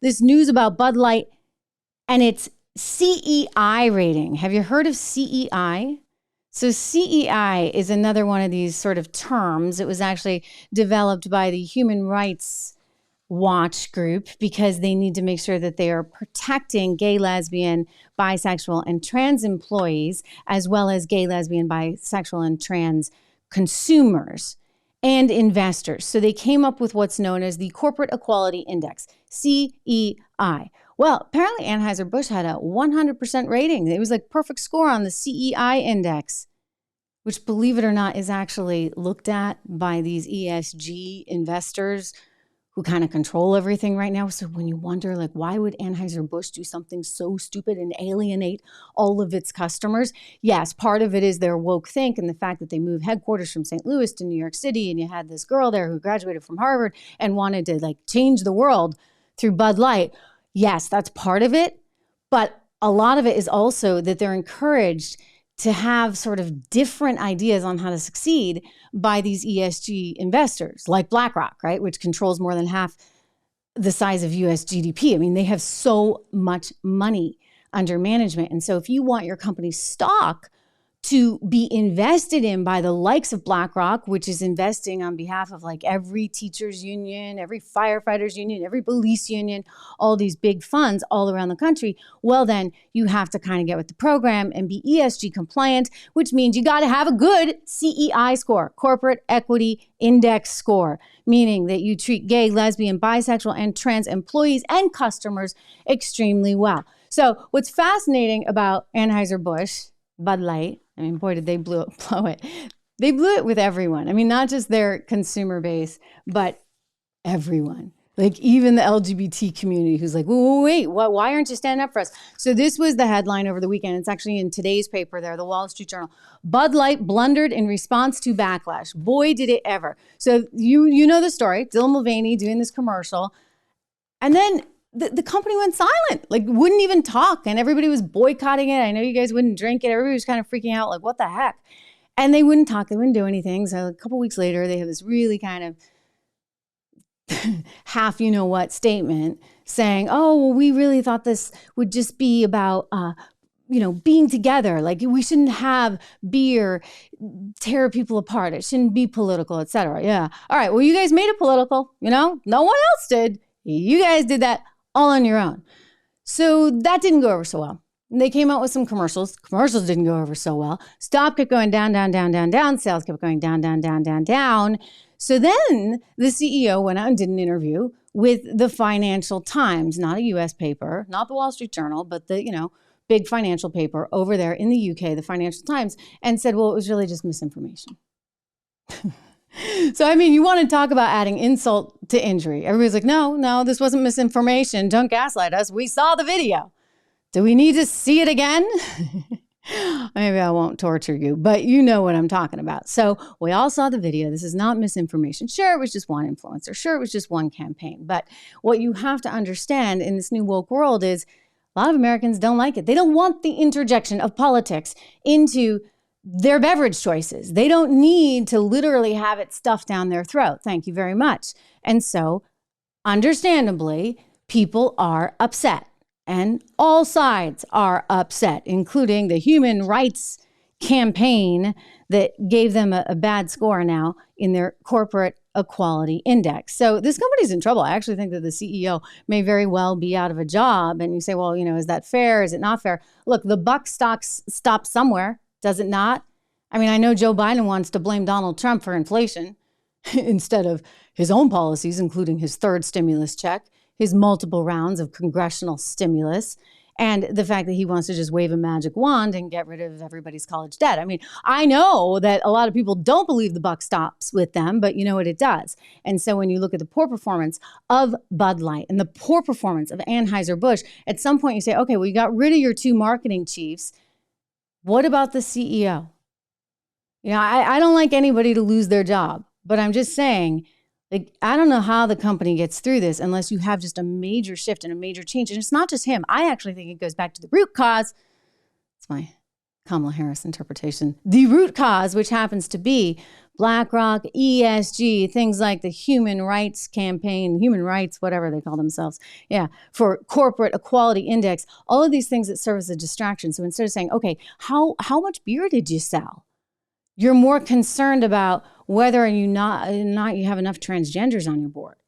this news about Bud Light and its CEI rating. Have you heard of CEI? So CEI is another one of these sort of terms. It was actually developed by the Human Rights Watch group because they need to make sure that they are protecting gay, lesbian, bisexual, and trans employees, as well as gay, lesbian, bisexual, and trans consumers and investors. So they came up with what's known as the Corporate Equality Index, CEI. Well, apparently Anheuser-Busch had a 100% rating. It was like perfect score on the CEI index, which, believe it or not, is actually looked at by these ESG investors who kind of control everything right now. So when you wonder, like, why would Anheuser-Busch do something so stupid and alienate all of its customers? Yes, part of it is their woke think and the fact that they moved headquarters from St. Louis to New York City, and you had this girl there who graduated from Harvard and wanted to like change the world through Bud Light. Yes, that's part of it. But a lot of it is also that they're encouraged to have sort of different ideas on how to succeed by these ESG investors like BlackRock, right? Which controls more than half the size of US GDP. I mean, they have so much money under management. And so if you want your company's stock to be invested in by the likes of BlackRock, which is investing on behalf of like every teachers union, every firefighters union, every police union, all these big funds all around the country, well, then you have to kind of get with the program and be ESG compliant, which means you got to have a good CEI score, Corporate Equity Index score, meaning that you treat gay, lesbian, bisexual, and trans employees and customers extremely well. So what's fascinating about Anheuser-Busch, Bud Light, I mean, boy, did they blow it. They blew it with everyone. I mean, not just their consumer base, but everyone. Like even the LGBT community who's like, wait, why aren't you standing up for us? So this was the headline over the weekend. It's actually in today's paper there, the Wall Street Journal. Bud Light blundered in response to backlash. Boy, did it ever. So you know the story. Dylan Mulvaney doing this commercial. And then the company went silent, like wouldn't even talk. And everybody was boycotting it. I know you guys wouldn't drink it. Everybody was kind of freaking out, like, what the heck? And they wouldn't talk. They wouldn't do anything. So a couple weeks later, they have this really kind of half you-know-what statement saying, oh, well, we really thought this would just be about, being together. Like we shouldn't have beer tear people apart. It shouldn't be political, et cetera. Yeah. All right. Well, you guys made it political. No one else did. You guys did that all on your own. So that didn't go over so well. And they came out with some commercials. Commercials didn't go over so well. Stock kept going down, down, down, down, down. Sales kept going down, down, down, down, down. So then the CEO went out and did an interview with the Financial Times, not a US paper, not the Wall Street Journal, but the, big financial paper over there in the UK, the Financial Times, and said, well, it was really just misinformation. So, I mean, you want to talk about adding insult to injury. Everybody's like, no, this wasn't misinformation. Don't gaslight us. We saw the video. Do we need to see it again? Maybe I won't torture you, but you know what I'm talking about. So we all saw the video. This is not misinformation. Sure, it was just one influencer. Sure, it was just one campaign. But what you have to understand in this new woke world is a lot of Americans don't like it. They don't want the interjection of politics into their beverage choices. They don't need to literally have it stuffed down their throat. Thank you very much. And so, understandably, people are upset. And all sides are upset, including the Human Rights Campaign that gave them a bad score now in their Corporate Equality Index. So this company's in trouble. I actually think that the CEO may very well be out of a job. And you say, well, is that fair? Is it not fair? Look, the buck stops somewhere. Does it not? I mean, I know Joe Biden wants to blame Donald Trump for inflation instead of his own policies, including his third stimulus check, his multiple rounds of congressional stimulus, and the fact that he wants to just wave a magic wand and get rid of everybody's college debt. I mean, I know that a lot of people don't believe the buck stops with them, but you know what, it does. And so when you look at the poor performance of Bud Light and the poor performance of Anheuser-Busch, at some point you say, okay, well, you got rid of your two marketing chiefs. What about the CEO? I don't like anybody to lose their job, but I'm just saying, I don't know how the company gets through this unless you have just a major shift and a major change. And it's not just him. I actually think it goes back to the root cause. It's my Kamala Harris interpretation. The root cause, which happens to be BlackRock, ESG, things like the Human Rights Campaign, Human Rights, whatever they call themselves. Yeah, for Corporate Equality Index, all of these things that serve as a distraction. So instead of saying, okay, how much beer did you sell? You're more concerned about whether or not you have enough transgenders on your board.